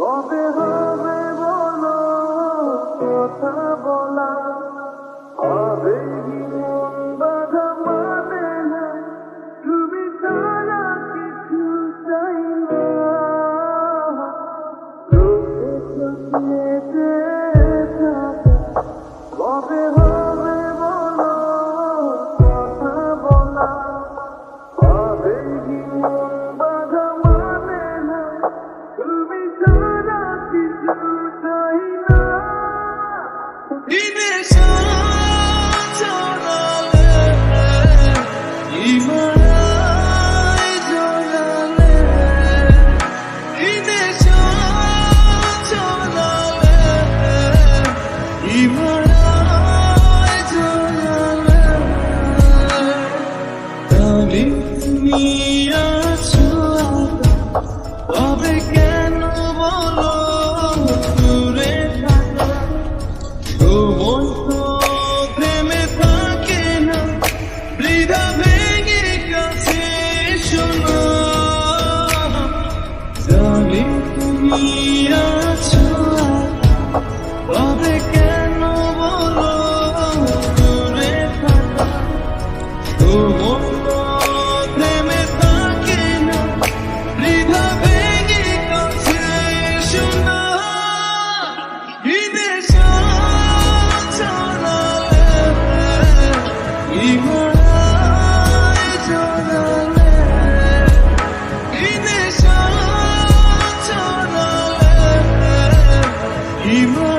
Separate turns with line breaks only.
কবে হবে বলো কথা বলা, হবে কি মন বাধা মানে না, তুমি ছাড়া কিছু চাই না। চোখে চোখে কবে হবে বলো কথা বলা, হবে কি মন বাধা মানে না, তুমি ছাড়া কিছু চাই না। দিনে চলে ইমায় জ্বলালে, দিনে চলে ইমায় জ্বলালে, তাহলে তুমি আছো তবে কেন বলো দূরে থাকা, মন তো প্রেমে থাকে না, হৃদয় ভেঙে কাছে শোনো, জানি তুমি আছো তবে কেন বলো দূরে থাকা, মন তো প্রেমে থাকে না, হৃদয় ভেঙে কাছে শোনো। বিদেশে চলালে ইমায় জ্বলালে, বিদেশে চলালে ইমায়